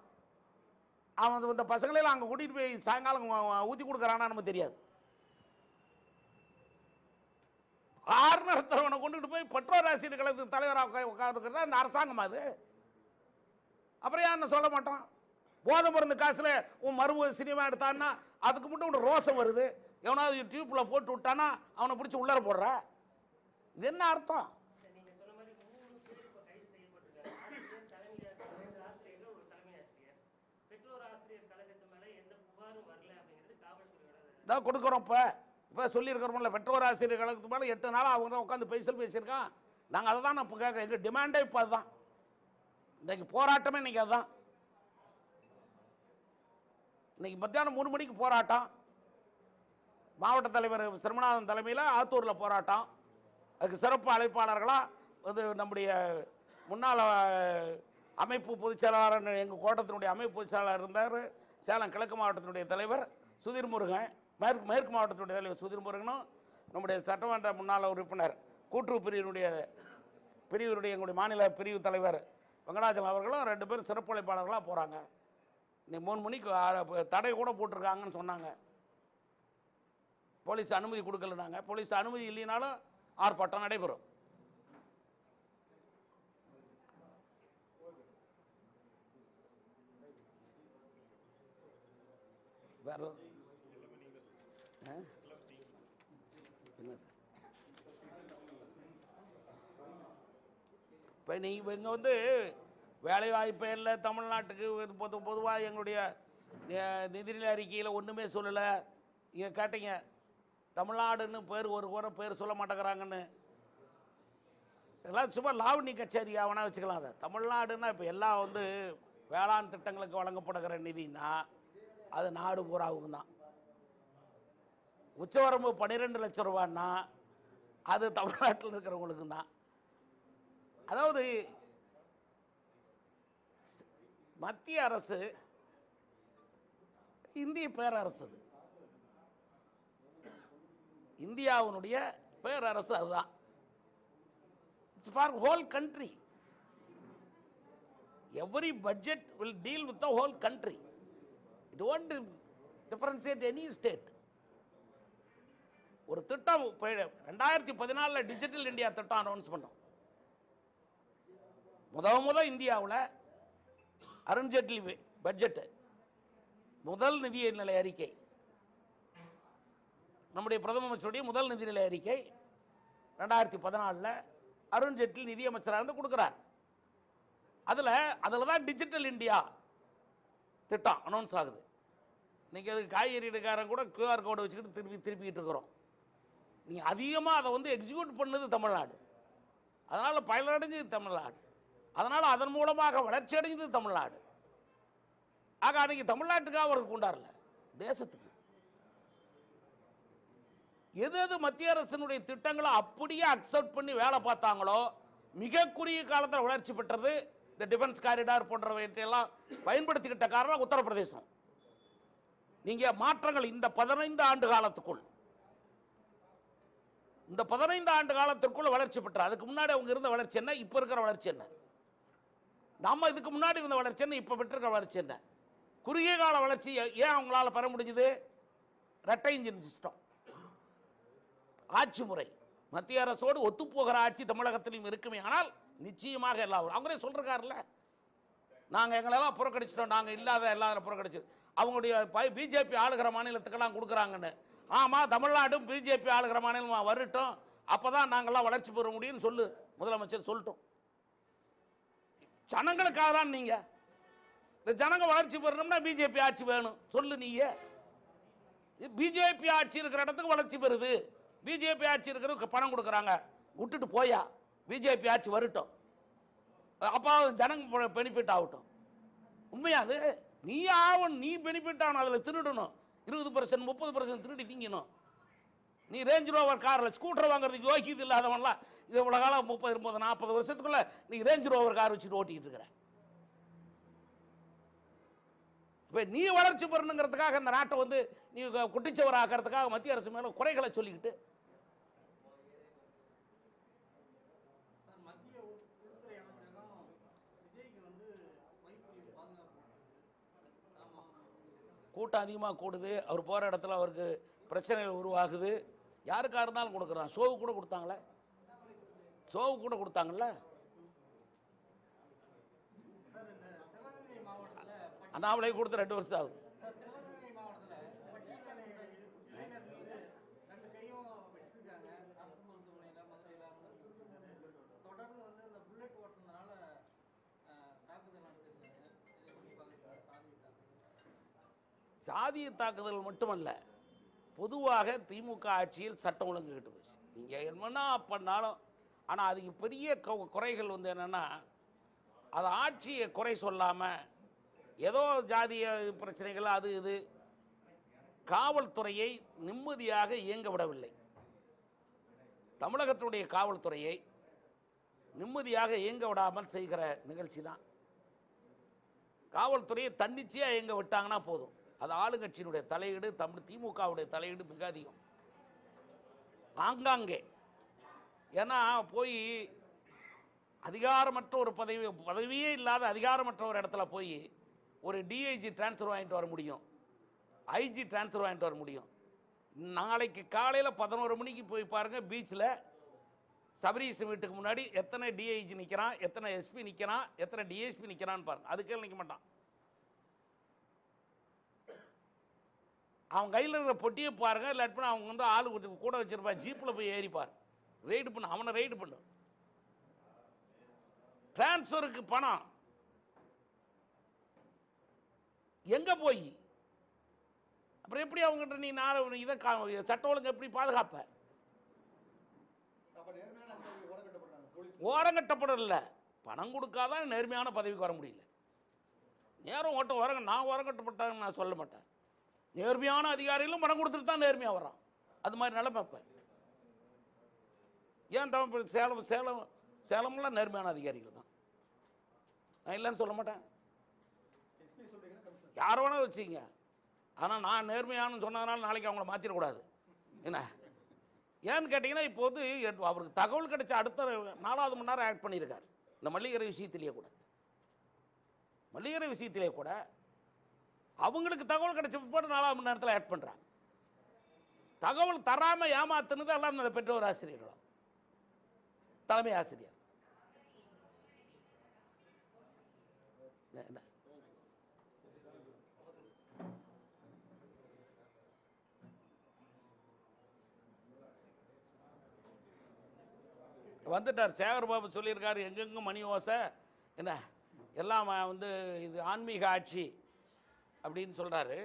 Speaker 1: அவன் இந்த பசங்களெல்லாம் அங்கே கூட்டிட்டு போய் சாயங்காலம் ஊற்றி கொடுக்குறானா நமக்கு தெரியாது. பார் நடத்துறவனை கொண்டுட்டு போய் பெற்றோர் ஆசிரியர் கழகத்துக்கு தலைவராக உட்கார்ந்துக்கிறதா இந்த அரசாங்கம் அது. அப்புறம் ஏன் சொல்ல மாட்டான்? போதை மருந்து காசுல உன் மருமக சினிமா எடுத்தான்னா அதுக்கு மட்டும் ஒரு ரோசம் வருது. எவனாவது டியூப்ல போட்டு விட்டானா அவனை பிடிச்சி உள்ளர போடுற. இது என்ன அர்த்தம்? தான் கொடுக்குறோம். இப்போ சொல்லியிருக்கிறோம்ல, பெற்றோர் ஆசிரியர் கழகத்துக்கு மேலே 8 நாளாக அவங்க தான் உட்காந்து பேசியிருக்கான். நாங்கள் அதை தான் நான் இப்போ கேட்குறேன். எங்கள் டிமாண்டே இப்போ அதுதான். இன்றைக்கு போராட்டமே இன்றைக்கி அதுதான். இன்னைக்கு மத்தியானம் 3 மணிக்கு போராட்டம். மாவட்ட தலைவர் சிரமநாதன் தலைமையில் ஆத்தூரில் போராட்டம். அதுக்கு சிறப்பு அழைப்பாளர்களாக வந்து நம்முடைய முன்னாள் அமைப்பு பொதுச் செயலாளர், எங்கள் கோட்டத்தினுடைய அமைப்பு பொதுச் செயலாளர் இருந்தார், சேலம் கிழக்கு மாவட்டத்தினுடைய தலைவர் சுதீர் முருகன், மேற்கு மாவட்டத்தினுடைய தலைவர் சுதீர் முருகனும், நம்முடைய சட்டமன்ற முன்னாள் உறுப்பினர் கூட்டுறவு பிரிவினுடைய எங்களுடைய மாநில பிரிவு தலைவர் வெங்கடாச்சலம் அவர்களும் 2 பேரும் சிறப்பு அழைப்பாளர்களாக போகிறாங்க. இன்னைக்கு 3 மணிக்கு தடை கூட போட்டிருக்காங்கன்னு சொன்னாங்க. போலீஸ் அனுமதி கொடுக்கலனாங்க. போலீஸ் அனுமதி இல்லைனாலும் ஆர்ப்பாட்டம் நடைபெறும். வேற இப்போ நீங்கள் இங்கே வந்து வேலைவாய்ப்பே இல்லை தமிழ்நாட்டுக்கு. பொதுவாக எங்களுடைய நிதிநிலை அறிக்கையில் ஒன்றுமே சொல்லலை. இங்கே கேட்டீங்க தமிழ்நாடுன்னு பேர் ஒரு கூட பேர் சொல்ல மாட்டேங்கிறாங்கன்னு. இதெல்லாம் சும்மா லாவணி கச்சேரி அவனா வச்சுக்கலாம். அதை தமிழ்நாடுன்னா இப்போ எல்லாம் வந்து வேளாண் திட்டங்களுக்கு வழங்கப்படுகிற நிதினா அது நாடு பூராவுக்கு தான். உச்சவரம்பு 12 லட்சம் ரூபான்னா அது தமிழ்நாட்டில் இருக்கிறவங்களுக்கு தான். அதாவது மத்திய அரசு இந்திய பேரரசு, அது இந்தியாவுடைய பேரரசு, அதுதான். It's for whole country. Every budget will deal with the whole country. It won't differentiate any state. ஒரு திட்டம் 2014 டிஜிட்டல் இந்தியா திட்டம் அனௌன்ஸ் பண்ணோம். முதல் இந்தியாவில் அருண்ஜேட்லி பட்ஜெட் முதல் நிதிநிலை அறிக்கை, நம்முடைய பிரதம அமைச்சருடைய முதல் நிதிநிலை அறிக்கை 2014 அருண்ஜேட்லி நிதியமைச்சராக இருந்து கொடுக்குறார். அதில் தான் டிஜிட்டல் இந்தியா திட்டம் அனௌன்ஸ் ஆகுது. இன்றைக்கி அது காய்கறி எடுக்காரன் கூட QR கோடு வச்சுக்கிட்டு திருப்பிக்கிட்டு இருக்கிறோம். நீங்கள் அதிகமாக அதை வந்து எக்ஸிக்யூட் பண்ணது தமிழ்நாடு. அதனால் பயனடைஞ்சது தமிழ்நாடு. அதனால் அதன் மூலமாக வளர்ச்சி அடைஞ்சது தமிழ்நாடு. ஆக அன்றைக்கி தமிழ்நாட்டுக்காக அவருக்கு கொண்டாடல, தேசத்துக்கு. எது மத்திய அரசினுடைய திட்டங்களை அப்படியே அக்செப்ட் பண்ணி வேலை பார்த்தாங்களோ மிக குறுகிய காலத்தில் வளர்ச்சி பெற்றது. இந்த டிஃபென்ஸ் காரிடார் போன்றவற்றையெல்லாம் பயன்படுத்திக்கிட்ட காரணம் உத்தரப்பிரதேசம். நீங்கள் மாற்றங்கள் இந்த 15 ஆண்டு காலத்துக்குள், இந்த 15 ஆண்டு காலத்திற்குள் வளர்ச்சி பெற்ற. அதுக்கு முன்னாடி அவங்க இருந்த வளர்ச்சி என்ன, இப்போ இருக்கிற வளர்ச்சி என்ன, நம்ம இதுக்கு முன்னாடி இருந்த வளர்ச்சி என்ன, இப்போ பெற்றிருக்கிற வளர்ச்சி என்ன. குறுகிய கால வளர்ச்சி ஏன் அவங்களால பெற முடிஞ்சது? இரட்டை இன்ஜின் சிஸ்டம் ஆட்சி முறை, மத்திய அரசோடு ஒத்துப்போகிற ஆட்சி தமிழகத்திலும் இருக்குமே. ஆனால் நிச்சயமாக எல்லாம் அவங்களே சொல்றாருல்ல, நாங்கள் எங்களெல்லாம் புறக்கணிச்சிட்டோம், நாங்கள் இல்லாத புறக்கணிச்சு அவங்களுடைய பிஜேபி ஆளுகிற மாநிலத்துக்கெல்லாம் கொடுக்குறாங்கன்னு. ஆமாம், தமிழ்நாடும் பிஜேபி ஆளுகிற மாநிலமாக வரட்டும், அப்போ தான் நாங்கள்லாம் வளர்ச்சி பெற முடியும்னு சொல்லு முதலமைச்சர் சொல்லட்டும். ஜனங்களுக்காக தான் நீங்கள் இந்த ஜனங்க வளர்ச்சி பெறணும்னா பிஜேபி ஆட்சி வேணும் சொல்லு. நீங்கள் பிஜேபி ஆட்சி இருக்கிற இடத்துக்கு வளர்ச்சி பெறுது, பிஜேபி ஆட்சி இருக்கிறதுக்கு பணம் கொடுக்குறாங்க, விட்டுட்டு போயா பிஜேபி ஆட்சி வரட்டும், அப்போ ஜனங்க பெனிஃபிட் ஆகட்டும். உண்மையா அது? நீ ஆகணும், நீ பெனிஃபிட் ஆகணும், அதில் திருடணும், 20% 30% திருடி திங்கணும். நீ ரேஞ்ச் ரோவர் காரில் ஸ்கூட்டர் வாங்குறதுக்கு யோகியது இல்லாதவன்லாம் இது இவ்வளோ காலம் 30 40 வருஷத்துக்குள்ள நீ ரேஞ்ச் ரோவர் கார் வச்சுட்டு ஓட்டிக்கிட்டு இருக்கிற. இப்போ நீ வளர்ச்சி பெறணுங்கிறதுக்காக இந்த நாட்டை வந்து நீ குட்டிச்சவர் ஆக்கிறதுக்காக மத்திய அரசு மேலே குறைகளை சொல்லிக்கிட்டு. கூட்டம் அதிகமாக கூடுது, அவர் போகிற இடத்துல அவருக்கு பிரச்சனைகள் உருவாகுது. யாருக்காக இருந்தாலும் கொடுக்குறான். ஷோவு கூட கொடுத்தாங்களே, ஷோவு கூட கொடுத்தாங்கல்ல. அண்ணாமலை கொடுத்து 2 வருஷம் ஆகுது. சாதிய தாக்குதல் மட்டுமல்ல, பொதுவாக திமுக ஆட்சியில் சட்டம் ஒழுங்கு கெட்டு போச்சு. நீங்கள் என்னன்னா பண்ணாலும், ஆனால் அதுக்கு பெரிய குறைகள் வந்து என்னென்னா, அது ஆட்சியை குறை சொல்லாமல் ஏதோ ஜாதிய பிரச்சனைகள் அது இது காவல்துறையை நிம்மதியாக இயங்க விடவில்லை. தமிழகத்துடைய காவல்துறையை நிம்மதியாக இயங்க விடாமல் செய்கிற நிகழ்ச்சி தான். காவல்துறையை தன்னிச்சையாக இயங்க விட்டாங்கன்னா போதும். அது ஆளுங்கட்சியினுடைய தலையீடு, திமுகவுடைய தலையீடு மிக அதிகம் ஆங்காங்கே. ஏன்னா போய் அதிகாரமற்ற ஒரு பதவியே இல்லாத அதிகாரமற்ற ஒரு இடத்துல போய் ஒரு டிஐஜி டிரான்ஸ்ஃபர் வாங்கிட்டு வர முடியும், ஐஜி டிரான்ஸ்ஃபர் வாங்கிட்டு வர முடியும். நாளைக்கு காலையில் 11 மணிக்கு போய் பாருங்கள் பீச்சில் சபரீஷன் வீட்டுக்கு முன்னாடி எத்தனை டிஐஜி நிற்கிறான், எத்தனை எஸ்பி நிற்கிறான், எத்தனை டிஎஸ்பி நிற்கிறான்னு பாருங்க. அதுக்கே நிற்க மாட்டான். அவன் கையில் இருக்கிற பொட்டியை பாருங்க. இல்லாட்டினா அவங்க வந்து ஆளு கூட வச்சிருப்பா, ஜீப்பில் போய் ஏறிப்பார், ரெய்டு பண்ணு, அவனை ரெய்டு பண்ணு. டிரான்ஸ்ஃபருக்கு பணம் எங்க போய் அப்புறம் எப்படி அவங்ககிட்ட நீ இதை சட்ட ஒழுங்கு எப்படி பாதுகாப்ப? ஓரங்கட்டப்படல. பணம் கொடுக்காதான் நேர்மையான பதவிக்கு வர முடியல. நேரம் ஓட்ட நான் ஓரங்கட்டப்பட்டாங்கன்னு நான் சொல்ல மாட்டேன். நேர்மையான அதிகாரிகளும் பணம் கொடுத்துட்டு தான் நேர்மையாக வரான். அது மாதிரி நிலைமை இப்போ ஏன் தமிழ் சேலம்லாம் நேர்மையான அதிகாரிகள் தான். நான் இல்லைன்னு சொல்ல மாட்டேன். யார் வேணாலும் வச்சுங்க. ஆனால் நான் நேர்மையானு சொன்னதுனால நாளைக்கு அவங்கள மாற்றிடக்கூடாது. என்ன ஏன்னு கேட்டிங்கன்னா, இப்போ வந்து அவருக்கு தகவல் கிடைச்ச அடுத்த 4வது மணி நேரம் ஆக்ட் பண்ணியிருக்கார். இந்த மல்லிகரை விஷயத்திலே கூட அவங்களுக்கு தகவல் கிடைச்ச பிற்பாடு 4வது மணி நேரத்தில் ஆக்ட் பண்ணுறாங்க. தகவல் தராமல் ஏமாத்துனது எல்லாம் அந்த பெற்றோர் ஆசிரியர்களும் தலைமை ஆசிரியர். என்ன வந்துட்டார் சேகர் பாபு சொல்லியிருக்காரு, எங்கெங்க மணி ஓசை என்ன எல்லாம் வந்து இது ஆன்மீக ஆட்சி அப்படின்னு சொல்கிறாரு.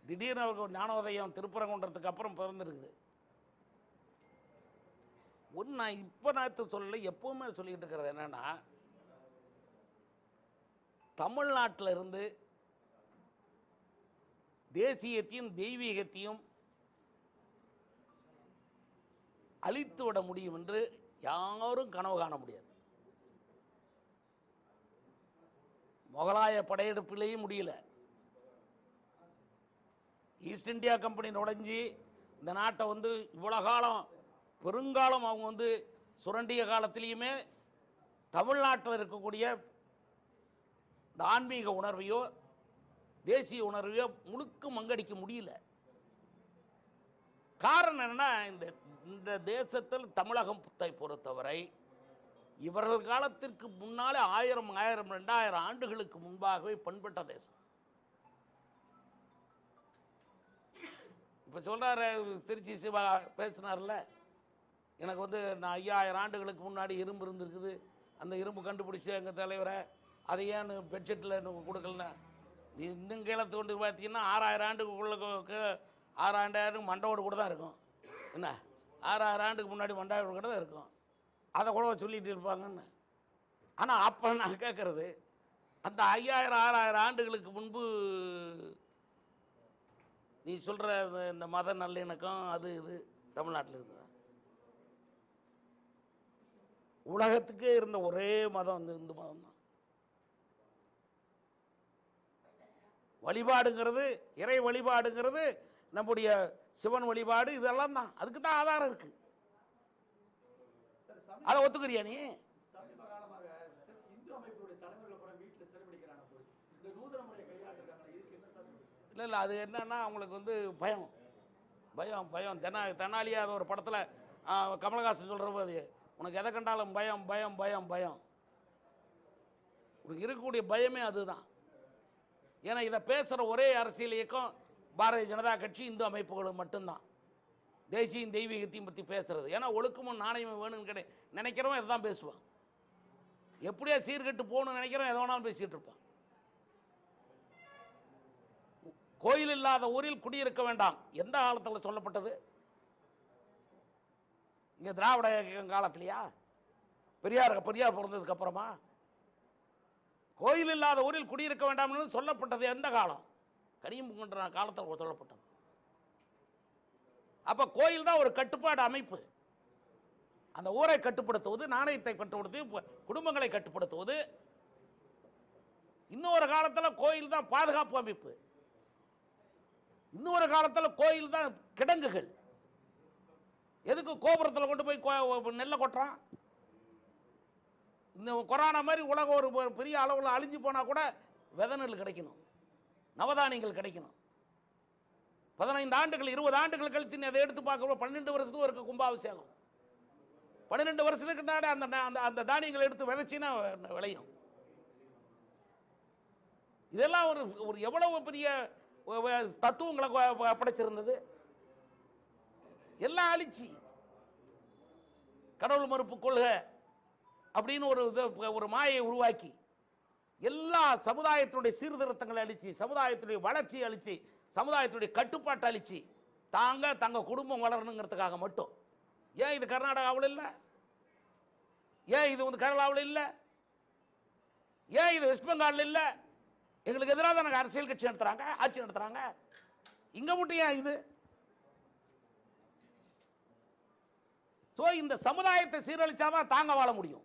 Speaker 1: திடீர்னு அவருக்கு ஞானோதயம் திருப்பரங்குன்றத்துக்கு அப்புறம் பிறந்திருக்குது. ஒன்று நான் இப்போ நேற்று சொல்லலை, எப்பவுமே சொல்லிக்கிட்டு இருக்கிறது என்னென்னா, தமிழ்நாட்டில் இருந்து தேசியத்தையும் தெய்வீகத்தையும் அழித்து விட முடியும் என்று யாரும் கனவு காண முடியாது. முகலாய படையெடுப்பிலேயும் முடியல. ஈஸ்ட் இந்தியா கம்பெனி நுழைஞ்சி இந்த நாட்டை வந்து இவ்வளோ காலம் பெருங்காலம் அவங்க வந்து சுரண்டிய காலத்திலையுமே தமிழ்நாட்டில் இருக்கக்கூடிய இந்த ஆன்மீக உணர்வையோ தேசிய உணர்வையோ முழுக்க மங்கடிக்க முடியல. காரணம் என்னன்னா, இந்த தேசத்தில் தமிழகத்தை பொறுத்தவரை இவர்கள் காலத்திற்கு முன்னாலே 1000, 2000 ஆண்டுகளுக்கு முன்பாகவே பண்பட்ட தேசம். இப்போ சொல்கிறாரு திருச்சி சிவா பேசினார்ல, எனக்கு வந்து நான் 5000 ஆண்டுகளுக்கு முன்னாடி இரும்பு இருந்திருக்குது, அந்த இரும்பு கண்டுபிடிச்ச எங்கள் தலைவரை அதை ஏன்னு பெட்ஷீட்டில் கொடுக்கலன்னா, இன்னும் கீழத்து கொண்டு பார்த்தீங்கன்னா 6000 ஆண்டுக்குள்ள 6000 மண்டோடு கூட தான் இருக்கும். என்ன 6000 ஆண்டுக்கு முன்னாடி மண்டோடு கூட தான் இருக்கும். அதை கூட சொல்லிட்டு இருப்பாங்கன்னு. ஆனால் அப்போ நான் கேட்குறது, அந்த 5000, 6000 ஆண்டுகளுக்கு முன்பு நீ சொல்கிற இந்த மத நல்லிணக்கம் அது இது தமிழ்நாட்டில் இருக்குதா? உலகத்துக்கே இருந்த ஒரே மதம் வந்து இந்து மதம் தான். வழிபாடுங்கிறது, இறை வழிபாடுங்கிறது, நம்முடைய சிவன் வழிபாடு இதெல்லாம் தான். அதுக்கு தான் ஆதாரம் இருக்கு. அதை ஒத்துக்கிறியா நீ?
Speaker 2: சமீப காலமாக இந்து அமைப்புடைய தலைவர்களை கூட வீட்டில் சிறைபிடிக்கிறாங்க. இந்த நூதன முறையை கையாண்டிருக்காங்க. இதுக்கு என்ன சார்?
Speaker 1: இல்லை அது என்னன்னா, அவங்களுக்கு வந்து பயம் பயம் பயம் தெனாலியா ஒரு படத்தில் கமலஹாசன் சொல்கிற போது, உனக்கு எதை கண்டாலும் பயம் பயம் பயம் பயம். உனக்கு இருக்கக்கூடிய பயமே அதுதான். ஏன்னா இதை பேசுகிற ஒரே அரசியல் இயக்கம் பாரதிய ஜனதா கட்சி, இந்து அமைப்புகளும் மட்டும்தான் தேசியம் தெய்வீகத்தையும் பற்றி பேசுறது. ஏன்னா ஒழுக்கமும் நாணயமும் வேணும்னு நினைக்கிறவன் இதுதான் பேசுவான். எப்படியா சீர்கட்டு போகணும்னு நினைக்கிறவன் எதை வேணாலும் பேசிக்கிட்டு இருப்பான். கோயில் இல்லாத ஊரில் குடியிருக்க வேண்டாம் எந்த காலத்தில் சொல்லப்பட்டது? இங்கே திராவிட காலத்திலையா? பெரியார் பிறந்ததுக்கு அப்புறமா? கோயில் இல்லாத ஊரில் குடியிருக்க வேண்டாம்னு சொல்லப்பட்டது எந்த காலம்? கனியம்புன்ற காலத்தில் சொல்லப்பட்டது. அப்ப கோயில் தான் ஒரு கட்டுப்பாடு அமைப்பு. அந்த ஊரை கட்டுப்படுத்துவது, நாணயத்தை கட்டுப்படுத்துவது, குடும்பங்களை கட்டுப்படுத்துவது. இன்னொரு காலத்தில் கோயில் தான் பாதுகாப்பு அமைப்பு. இன்னொரு காலத்தில் கோயில் தான் கிடங்குகள். எதுக்கு கோபுரத்தில் கொண்டு போய் நெல்லை கொட்டுறான்? இந்த கொரோனா மாதிரி உலகம் ஒரு பெரிய அளவில் அழிஞ்சு போனால் கூட விதை நெல் கிடைக்கணும், நவதானியங்கள் கிடைக்கணும். 15 ஆண்டுகள் 20 ஆண்டுகள் கழித்து நீ அதை எடுத்து பார்க்க 12 வருஷத்துக்கு ஒரு கும்பாபிஷேகம். 12 வருஷத்துக்கு முன்னாடி அந்த அந்த அந்த தானியங்களை எடுத்து விதைச்சின்னா விளையும். இதெல்லாம் ஒரு ஒரு எவ்வளவு பெரிய தத்துவங்களை படைச்சிருந்தது. எல்லாம் அழிச்சு கடவுள் மறுப்பு கொள்கை அப்படின்னு ஒரு மாயை உருவாக்கி எல்லா சமுதாயத்தினுடைய சீர்திருத்தங்களை அழிச்சு, சமுதாயத்துடைய வளர்ச்சியை அழிச்சு, சமுதாயத்துடைய கட்டுப்பாட்டை அழிச்சு தங்க குடும்பம் வளரணுங்கிறதுக்காக மட்டும். ஏன் இது கர்நாடகாவில் இல்லை? ஏன் இது கேரளாவில் இல்லை? ஏன் இது வெஸ்ட் பெங்காலில் இல்லை? எங்களுக்கு எதிராக தான் அரசியல் கட்சி நடத்துறாங்க, ஆட்சி நடத்துறாங்க. இங்க மட்டும் ஏன் இது? இந்த சமுதாயத்தை சீரழிச்சாதான் தாங்க வாழ முடியும்.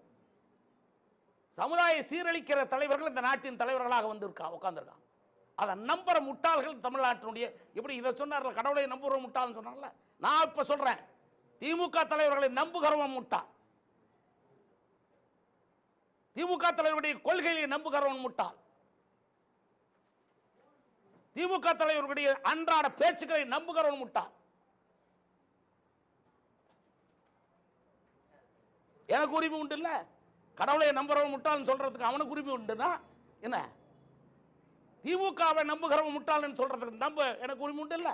Speaker 1: சமுதாய சீரழிக்கிற தலைவர்கள் இந்த நாட்டின் தலைவர்களாக வந்து உட்கார்ந்துருக்காங்க. அதை நம்புற முட்டாள்கள் தமிழ்நாட்டினுடைய, எப்படி இதை சொன்னார்ல, கடவுளை நம்புற முட்டாள்னு சொன்னார்ல, நான் இப்ப சொல்றேன், திமுக தலைவர்களை நம்புகிறவன் முட்டாள், திமுக தலைவருடைய கொள்கையை நம்புகிறவன் முட்டாள், திமுக தலைவர்களுடைய அன்றாட பேச்சுக்களை நம்புகிறவன் முட்டாள். எனக்கு உரிமை உண்டு இல்ல? கடவுளை நம்புறவன் முட்டாள்னு சொல்றதுக்கு அவனுக்கு உரிமை உண்டுன்னா என்ன? திமுகவை நம்புகிறவன் முட்டாள்னு சொல்றதுக்கு எனக்கு உரிமை உண்டு இல்ல?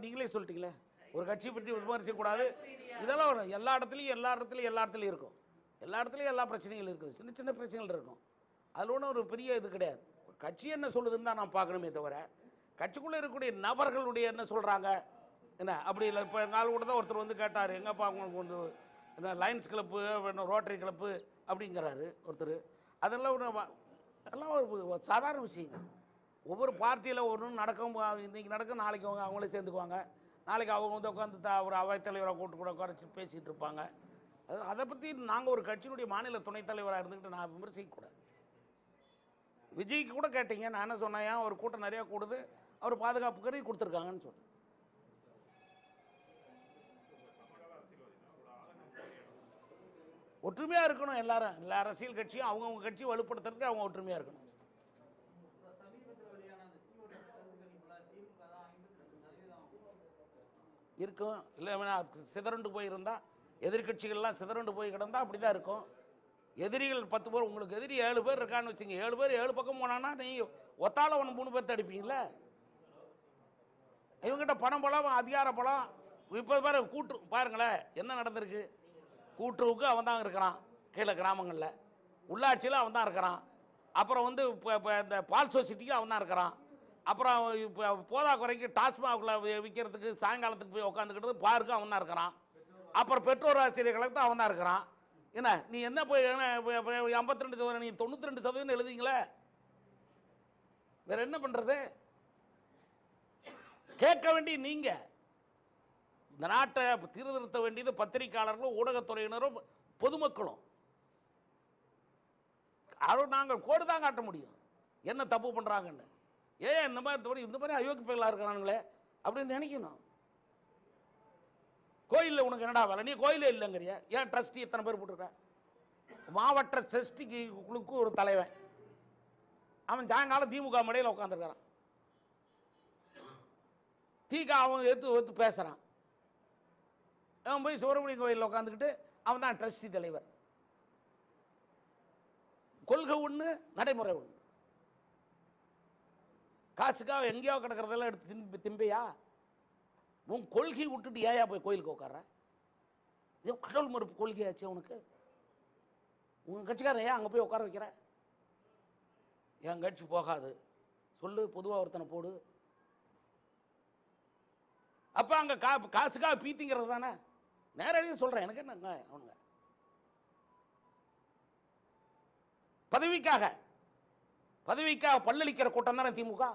Speaker 1: நீங்களே சொல்லிட்டீங்களே, ஒரு கட்சி பற்றி விமர்சிக்கக்கூடாது. இதெல்லாம் எல்லா இடத்துலையும் இருக்கும். எல்லா இடத்துலையும் எல்லா பிரச்சனைகள் இருக்குது, சின்ன சின்ன பிரச்சனைகள் இருக்கும். அதில் ஒன்றும் ஒரு பெரிய இது கிடையாது. கட்சி என்ன சொல்லுதுன்னு தான் நான் பார்க்கணுமே தவிர, கட்சிக்குள்ளே இருக்கக்கூடிய நபர்களுடைய என்ன சொல்கிறாங்க என்ன அப்படி இல்லை. இப்போ நாள் கூட தான் ஒருத்தர் வந்து கேட்டார், எங்கப்பா உங்களுக்கு வந்து என்ன லயன்ஸ் கிளப்பு, ரோட்டரி கிளப்பு அப்படிங்கிறாரு ஒருத்தர். அதெல்லாம் அதெல்லாம் ஒரு சாதாரண விஷயங்க. ஒவ்வொரு பார்ட்டியில் ஒன்று நடக்கும், இன்றைக்கி நடக்கும், நாளைக்கு அவங்களே சேர்ந்துக்குவாங்க. நாளைக்கு அவங்க வந்து உட்காந்து ஒரு அவைத்தலைவரை கூட்டு கூட குறைச்சி பேசிகிட்டு இருப்பாங்க. அதை பற்றி நாங்கள் ஒரு கட்சியினுடைய மாநில துணைத் தலைவராக இருந்துக்கிட்டு நான் விமர்சிக்கக்கூடாது. விஜய்க்கு கூட கேட்டீங்க, நான் என்ன சொன்னேன், ஒரு கூட்டம் நிறையா கூடுது, அவர் பாதுகாப்பு கருதி கொடுத்துருக்காங்கன்னு சொன்னேன். ஒற்றுமையாக இருக்கணும் எல்லாரும். எல்லா அரசியல் கட்சியும் அவங்கவுங்க கட்சியை வலுப்படுத்துறதுக்கு அவங்க ஒற்றுமையாக இருக்கணும். இருக்கும் இல்லை, சிதறண்டு போயிருந்தா, எதிர்கட்சிகள்லாம் சிதறண்டு போய் கிடந்தா அப்படி தான் இருக்கும். எதிரிகள் 10 பேர், உங்களுக்கு எதிரி 7 பேர் இருக்கான்னு வச்சுங்க, 7 பேர் 7 பக்கம் போனான்னா நீ ஒத்தால 3 பேர்த்து அடிப்பீங்கள? இவங்ககிட்ட பணம் பலம், அதிகார பலம். இப்போ பாரு கூட்டு பாருங்களேன் என்ன நடந்திருக்கு. கூட்டுறவுக்கு அவன் தான் இருக்கிறான், கீழே கிராமங்களில் உள்ளாட்சியில் அவன் தான் இருக்கிறான். அப்புறம் வந்து இப்போ இந்த பால் சொசைட்டிக்கு அவன் தான் இருக்கிறான். அப்புறம் இப்போ போதா குறைக்கு டாஸ்மாகில் விற்கிறதுக்கு சாயங்காலத்துக்கு போய் உட்காந்துக்கிட்டு பார்க்கு அவன் தான் இருக்கிறான். அப்புறம் பெட்ரோல் ஆசிரியர் கழகத்தை அவன் தான் இருக்கிறான். என்ன நீ என்ன போய் 52% நீ 92% எழுதிங்களே, வேற என்ன பண்றது? கேட்க வேண்டிய நீங்க. இந்த நாட்டை சீர்திருத்த வேண்டியது பத்திரிகையாளர்களும் ஊடகத்துறையினரும் பொதுமக்களும். நாங்கள் கோடு தான் காட்ட முடியும் என்ன தப்பு பண்றாங்கன்னு. ஏன் இந்த மாதிரி அயோக்கிய பயலா இருக்கிறானுங்களே அப்படின்னு நினைக்கணும். கோயிலில் உனக்கு என்னடா வேலை? நீ கோயிலே இல்லைங்கிறிய. ஏன் ட்ரஸ்டி எத்தனை பேர் போட்டிருக்க? மாவட்ட ட்ரஸ்டிக்கு ஒரு தலைவன், அவன் சாயங்காலம் திமுக மடையில் உட்காந்துருக்கிறான். தீகா அவன் எடுத்து பேசுறான். அவன் போய் சுப்பிரமணிய கோயிலில் உட்காந்துக்கிட்டு அவன் தான் ட்ரஸ்டி தலைவர். கொள்கை ஒன்று, நடைமுறை ஒன்று. காசுக்காக எங்கேயோ கிடக்கிறதெல்லாம் எடுத்து திம்பையா? உன் கொள்கையை விட்டுட்டு ஏயா போய் கோயிலுக்கு உட்கார? இது கடவுள் மறுப்பு கொள்கையாச்சு உனக்கு. உங்கள் கட்சிக்காரன் ஏன் அங்கே போய் உட்கார வைக்கிற? என் கட்சி போகாது சொல்லு, பொதுவாக ஒருத்தனை போடு. அப்போ அங்கே காசுக்காக பீத்திங்கிறது தானே. நேரடியாக சொல்கிறேன், எனக்கு என்னங்க அவனுங்க பதவிக்காக பல்லளிக்கிற கூட்டம் தானே திமுக.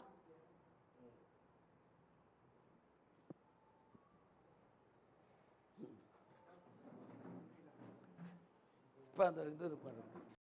Speaker 1: இப்போ அந்த இது இருப்பாரு